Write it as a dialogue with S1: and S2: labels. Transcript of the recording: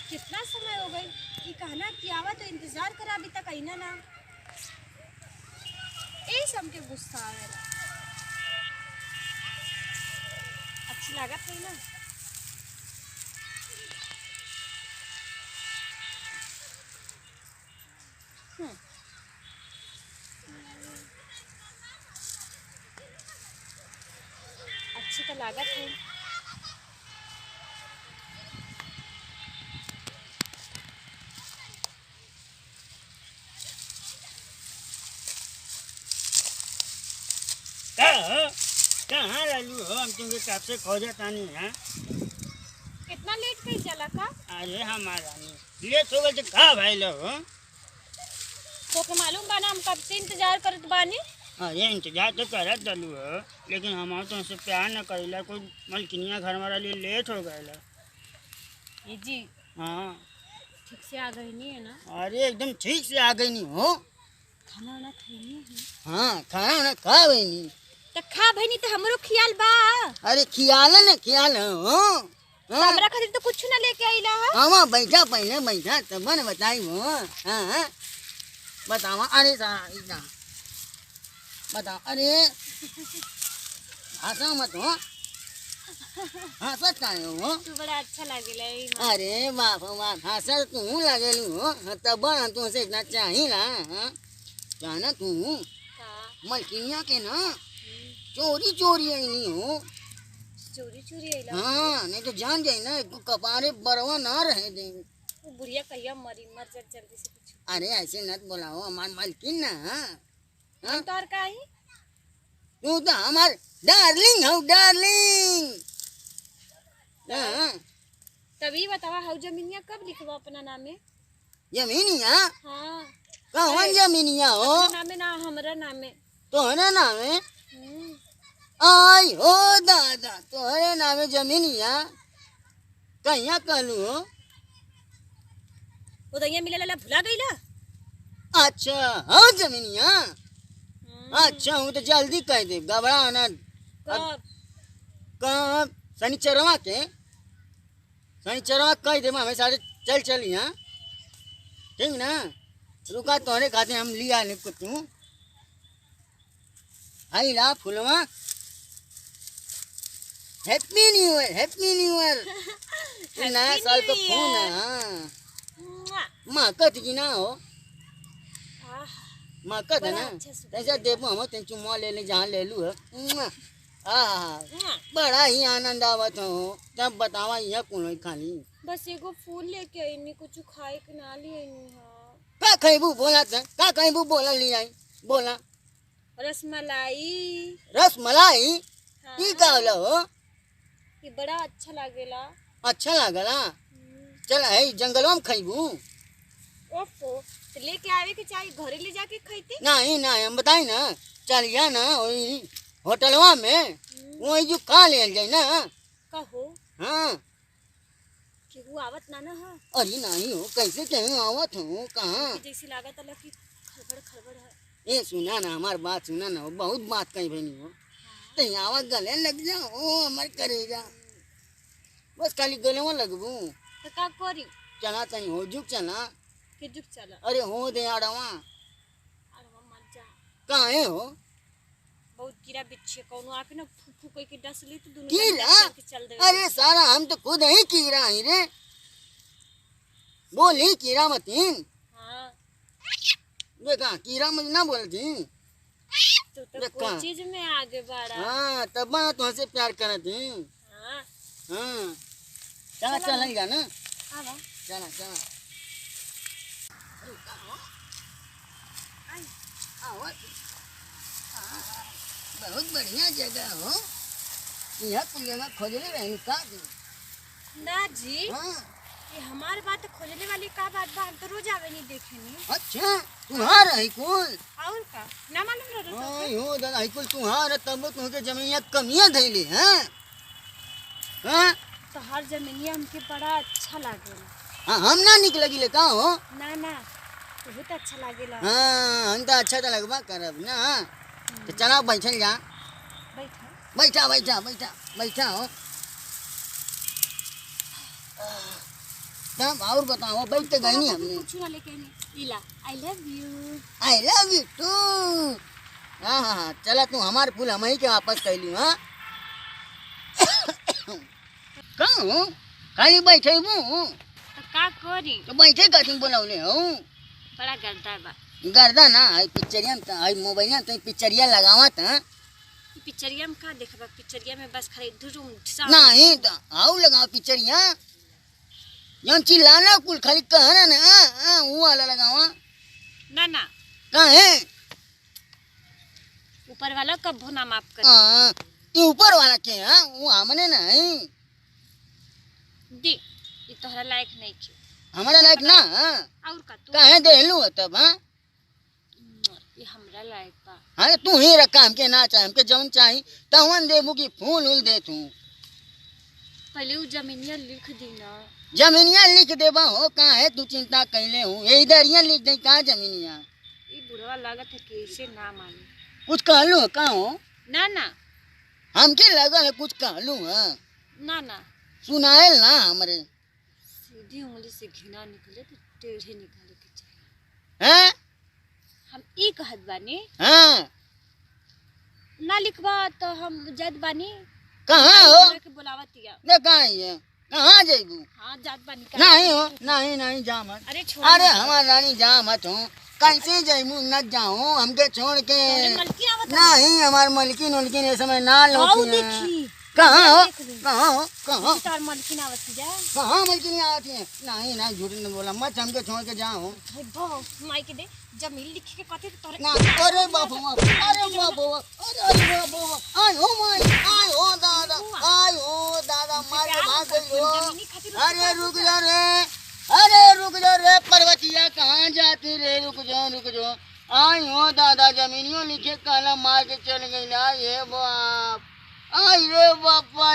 S1: कितना समय हो गई कि कहना कि आवा तो इंतजार करा अभी तक आईना ना। यही सबके गुस्सा आवेला। अच्छी लागत है ना। अच्छी तो लागत है।
S2: कहाँ रहलू हो? हम तुमके कब से खोजा तानी है।
S1: कितना लेट कहीं चला का?
S2: अरे हमारा नहीं लेट हो गए तो का भाई लो हो?
S1: तो के मालूम बा ना हम कब से इंतजार करत बानी।
S2: अरे इंतजार तो करत दलू हो, लेकिन हमारा तो हमसे प्यार न करेला। कोई मलकिनिया घर हमारा लिए लेट हो गए।
S1: ये जी
S2: हाँ
S1: ठीक से आ गई नहीं है ना?
S2: अरे एकदम ठीक से आ गई नहीं हो।
S1: खाना वाना खाई है?
S2: हाँ खाना वाना खा गई नहीं।
S1: तो खा भाई नहीं तो हमरो खियाल बा।
S2: अरे खियाल न खियाल हो। हाँ
S1: हमरा खातिर तो कुछ ना लेके आइला है।
S2: हाँ बैठा पहले बैठा तब न बताई हो। हाँ बतावा। अरे सारा बताओ। अरे हंसा मत हो। हंसत काहे हो?
S1: तू बड़ा अच्छा लागेला ई।
S2: अरे बाप बाप हंसत तू लगेलू हो तब तुमसे इतना चाहिला। हाँ जाना तू
S1: का
S2: मलकिनिया के ना चोरी चोरी आई हो।
S1: चोरी चोरी आइला?
S2: हाँ नहीं तो जान जाई ना कपारे बरवा ना रहे दे।
S1: वो बुढ़िया कहिया मरी मर जा जल्दी से कुछ।
S2: अरे ऐसे नत बोलाओ हमार मालकिन ना।
S1: हम तो और काहे?
S2: तू तो हमार डार्लिंग हो डार्लिंग। हाँ
S1: तभी बतावा हाउ जमीनिया कब लिखवा अपना नामे?
S2: जमीनिया
S1: हाँ
S2: कौन जमीनिया हो?
S1: अपना नामे ना हमरा नामे।
S2: तोहरे नामे? आई हो दादा तोहरे नामे जमीनिया कहिया कहलू हो?
S1: वो दैया मिले ला भुला गईला?
S2: अच्छा हो जमीनिया। अच्छा हूँ तो जल्दी कह दे घबरा ना।
S1: कब?
S2: कब? शनिचरवा के शनिचरवा कह दे हमें सारे चल चली। हाँ ठीक ना। रुका तोहरे खाते हम लिया नहीं कुछ। तू आई ला फुलवा। Happy new year happy new year. नया साल का फोन है। हाँ माँ कत की ना हो। माँ कत है ना ऐसा देवो हम तेन चुम्मा ले ले जहाँ ले लू है। बड़ा ही आनंद आवत हो। तब बतावा यह कौन खाली
S1: बस एगो फूल लेके आईनी कुछ खाए के ना लिए हां।
S2: का खइबू बोला था का खइबू बोला ले आई बोला।
S1: रसमलाई।
S2: रसमलाई
S1: हाँ।
S2: की कहला हो?
S1: ये बड़ा अच्छा लागेला।
S2: अच्छा लागला। चल है जंगलवा में खइबू।
S1: ओफो तो लेके आवे के चाहिए घरे ले जाके खइती।
S2: नहीं नहीं हम बताई ना चलिया ना वही होटलवा में वही जो खा ले जाए ना।
S1: कहो
S2: हाँ
S1: केहू आवत ना है?
S2: अरे नहीं हो कैसे कहीं आवत हो कहाँ?
S1: जैसी लागत अलग की खड़बड़ खड़बड़ है।
S2: ये सुना ना हमार बात सुना ना बहुत बात कही बनी हो। तो आवाज गले लग जाओ हमार करेगा बस खाली गले में लगबू।
S1: तो का करी?
S2: चला तनी हो जुक चला।
S1: के जुक चला?
S2: अरे हो दे आड़वा।
S1: अरे मत जा।
S2: काहे हो?
S1: बहुत कीड़ा बिच्छे कौनो आके ना फू फू कह के डस ली तो दोनों
S2: कीड़ा?
S1: चल दे।
S2: अरे सारा हम तो खुद ही कीड़ा ही रे। बोली कीड़ा मतीन।
S1: हाँ
S2: देखा कीड़ा मत ना बोलती।
S1: तो कोई चीज में आगे बढ़ा।
S2: हाँ तब मैं तुमसे प्यार करती।
S1: हाँ
S2: हाँ चला चलेगा ना।
S1: हाँ
S2: चला चला। बहुत बढ़िया जगह हो। यहाँ कुल जगह खोजले रही का
S1: ना जी।
S2: हाँ
S1: ये हमारे बात खोजने वाली का बात बा? हम तो रोज आवे नहीं देखे नहीं।
S2: अच्छा तुम्हारा है कुल?
S1: और का ना मालूम रहो
S2: हाँ यो दादा है कुल तुम्हारा तब तुमके जमीनिया कमियां धैली हैं। हाँ
S1: तो हर जमीनिया हमके बड़ा अच्छा लागेला।
S2: हाँ हम ना निक लगी का हो?
S1: ना ना बहुत अच्छा लागेला।
S2: हाँ हम तो अच्छा तो लगवा करब ना। तो चला बैठल जा।
S1: बैठा
S2: बैठा बैठा बैठा बैठा हो। तब और बताओ बैठ तो गई नहीं हमने।
S1: कुछ ना लेके नहीं इला आई लव
S2: यू टू। हाँ हाँ हाँ चला तू हमारे फूल हम ही के वापस कैली। हाँ कहाँ हो खाली बैठे हूँ
S1: तो का करी
S2: तो बैठे कथी बोलौले हो।
S1: बड़ा गर्दा बा
S2: गर्दा ना आई पिक्चरिया में आई मोबाइल में तो पिक्चरिया लगावत। हाँ
S1: पिक्चरिया में का देखबा पिक्चरिया में बस खाली धुरुम
S2: नहीं तो आओ लगाओ पिक्चरिया यम चिल्लाना कुल खाली कहना ना वो वाला लगावा
S1: ना ना
S2: कहाँ है
S1: ऊपर वाला कब ना माफ कर
S2: ये ऊपर वाला के हाँ वो हमने नहीं
S1: दी ये तोहरा लायक नहीं क्यों
S2: हमारा लायक ना।
S1: और का तू
S2: कहाँ देलू तब। हाँ
S1: ये हमरा लायक बा।
S2: हाँ तू ही रखा हमके ना चाहे हमके जौन चाही तवन देबू की फूल उल दे तू।
S1: पहले वो जमीनिया लिख दी ना।
S2: जमीनिया लिख देबा हो कहाँ है तू चिंता कैले हूँ ये इधर लिख दे कहाँ जमीनिया।
S1: ये बुढ़वा लागत है कैसे ना माने
S2: कुछ कहलू कहाँ हो
S1: ना ना
S2: हमके लगा है कुछ कहलू। हाँ
S1: ना ना
S2: सुनाएल ना हमरे
S1: सीधी उंगली से घिना निकले तो टेढ़े निकाले के चाहिए।
S2: हैं
S1: हम ई कहत बानी
S2: हाँ
S1: ना लिखवा तो हम जात बानी
S2: कहाँ हो
S1: के बुलावतिया
S2: देखा है कहाँ जेबू।
S1: हां जात बानी
S2: नहीं हो नहीं जा मत।
S1: अरे छोड़
S2: अरे हमार रानी जा मत हो कैसे जैमू न जाऊँ हमके छोड़ के।
S1: मलकी आवत
S2: नहीं हमार मलकिन उलकिन ये समय ना लो
S1: देखी
S2: कहाँ हो कहाँ
S1: तार मलकी आवत जा
S2: कहाँ मलकिन आती है। नहीं ना झूठ नहीं बोला मत हमके छोड़ के जाओ।
S1: माई के दे जमीन लिख के कते तोरे
S2: ना अरे बाबू अरे बाबू अरे बाबू आय हो दादा मार के भाग गई हो। अरे रुक जा रे पर्वतिया कहाँ जाती रे रुक जाओ आय हो दादा जमीनियों लिखे काला मार के चल गई ना ये बाप। आई रे बापा